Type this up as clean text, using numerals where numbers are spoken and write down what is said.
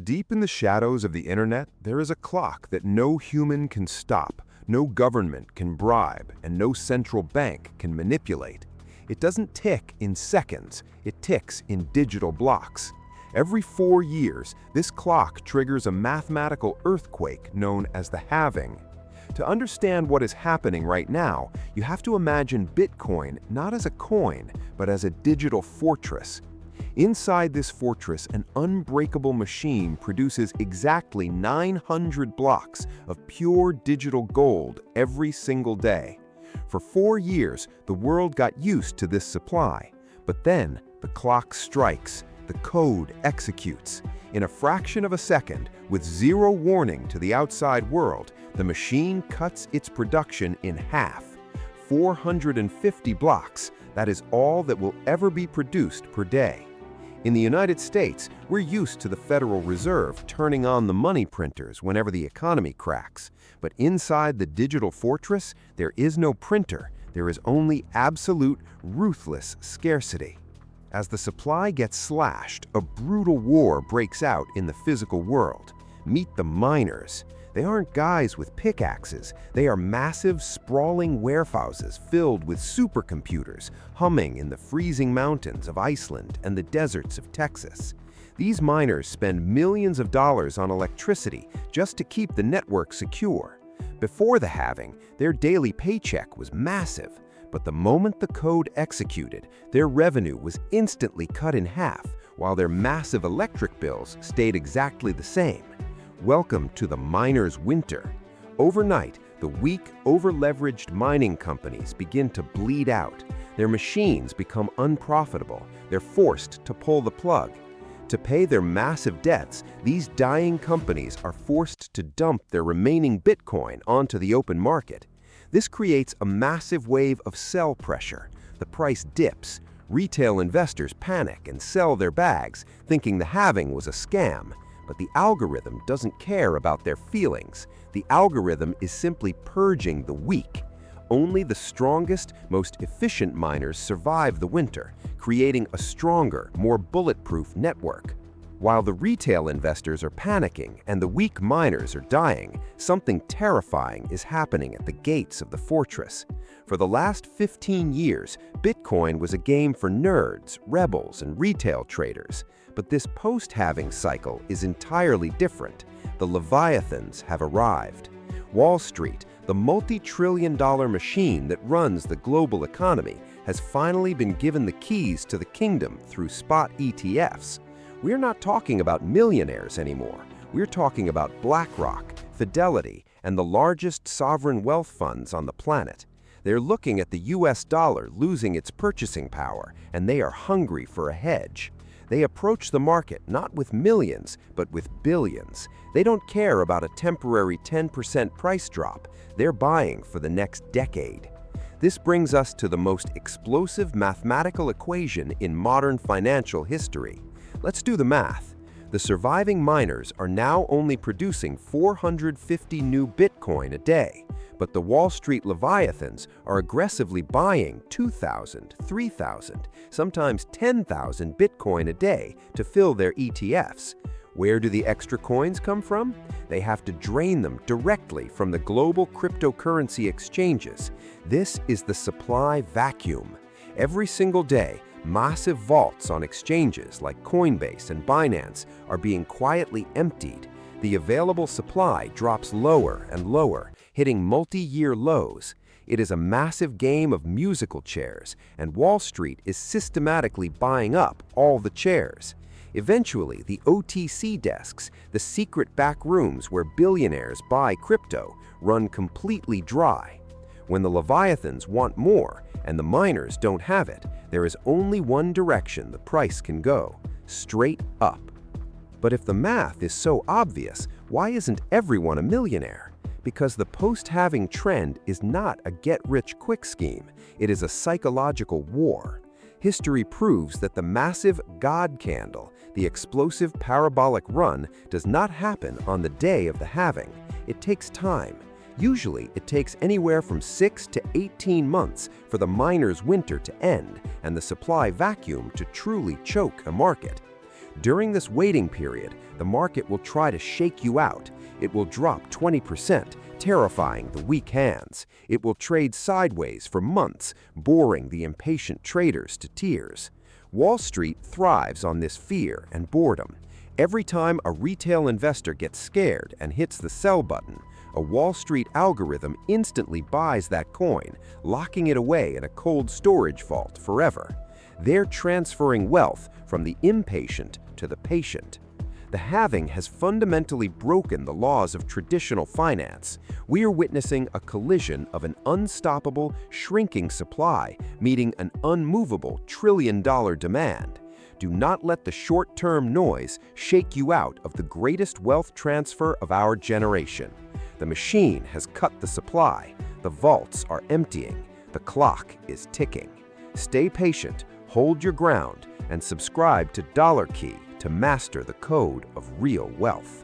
Deep in the shadows of the internet, there is a clock that no human can stop, no government can bribe, and no central bank can manipulate. It doesn't tick in seconds, it ticks in digital blocks. Every 4 years, this clock triggers a mathematical earthquake known as the halving. To understand what is happening right now, you have to imagine Bitcoin not as a coin, but as a digital fortress. Inside this fortress, an unbreakable machine produces exactly 900 blocks of pure digital gold every single day. For 4 years, the world got used to this supply. But then, the clock strikes, the code executes. In a fraction of a second, with zero warning to the outside world, the machine cuts its production in half. 450 blocks, that is all that will ever be produced per day. In the United States, we're used to the Federal Reserve turning on the money printers whenever the economy cracks. But inside the digital fortress, there is no printer. There is only absolute, ruthless scarcity. As the supply gets slashed, a brutal war breaks out in the physical world. Meet the miners. They aren't guys with pickaxes. They are massive, sprawling warehouses filled with supercomputers, humming in the freezing mountains of Iceland and the deserts of Texas. These miners spend millions of dollars on electricity just to keep the network secure. Before the halving, their daily paycheck was massive. But the moment the code executed, their revenue was instantly cut in half, while their massive electric bills stayed exactly the same. Welcome to the miner's winter. Overnight, the weak, over-leveraged mining companies begin to bleed out. Their machines become unprofitable. They're forced to pull the plug. To pay their massive debts, these dying companies are forced to dump their remaining Bitcoin onto the open market. This creates a massive wave of sell pressure. The price dips. Retail investors panic and sell their bags, thinking the halving was a scam. But the algorithm doesn't care about their feelings. The algorithm is simply purging the weak. Only the strongest, most efficient miners survive the winter, creating a stronger, more bulletproof network. While the retail investors are panicking and the weak miners are dying, something terrifying is happening at the gates of the fortress. For the last 15 years, Bitcoin was a game for nerds, rebels, and retail traders. But this post-halving cycle is entirely different. The Leviathans have arrived. Wall Street, the multi-trillion-dollar machine that runs the global economy, has finally been given the keys to the kingdom through spot ETFs. We're not talking about millionaires anymore. We're talking about BlackRock, Fidelity, and the largest sovereign wealth funds on the planet. They're looking at the US dollar losing its purchasing power, and they are hungry for a hedge. They approach the market not with millions, but with billions. They don't care about a temporary 10% price drop. They're buying for the next decade. This brings us to the most explosive mathematical equation in modern financial history. Let's do the math. The surviving miners are now only producing 450 new Bitcoin a day, but the Wall Street Leviathans are aggressively buying 2,000, 3,000, sometimes 10,000 Bitcoin a day to fill their ETFs. Where do the extra coins come from? They have to drain them directly from the global cryptocurrency exchanges. This is the supply vacuum. Every single day, massive vaults on exchanges like Coinbase and Binance are being quietly emptied. The available supply drops lower and lower, hitting multi-year lows. It is a massive game of musical chairs, and Wall Street is systematically buying up all the chairs. Eventually, the OTC desks, the secret back rooms where billionaires buy crypto, run completely dry. When the Leviathans want more, and the miners don't have it, there is only one direction the price can go: straight up. But if the math is so obvious, why isn't everyone a millionaire? Because the post-halving trend is not a get-rich-quick scheme. It is a psychological war. History proves that the massive God candle, the explosive parabolic run, does not happen on the day of the halving. It takes time. Usually, it takes anywhere from 6 to 18 months for the miner's winter to end and the supply vacuum to truly choke a market. During this waiting period, the market will try to shake you out. It will drop 20%, terrifying the weak hands. It will trade sideways for months, boring the impatient traders to tears. Wall Street thrives on this fear and boredom. Every time a retail investor gets scared and hits the sell button, a Wall Street algorithm instantly buys that coin, locking it away in a cold storage vault forever. They're transferring wealth from the impatient to the patient. The halving has fundamentally broken the laws of traditional finance. We are witnessing a collision of an unstoppable, shrinking supply meeting an unmovable trillion-dollar demand. Do not let the short-term noise shake you out of the greatest wealth transfer of our generation. The machine has cut the supply. The vaults are emptying. The clock is ticking. Stay patient, hold your ground, and subscribe to Dollar Key to master the code of real wealth.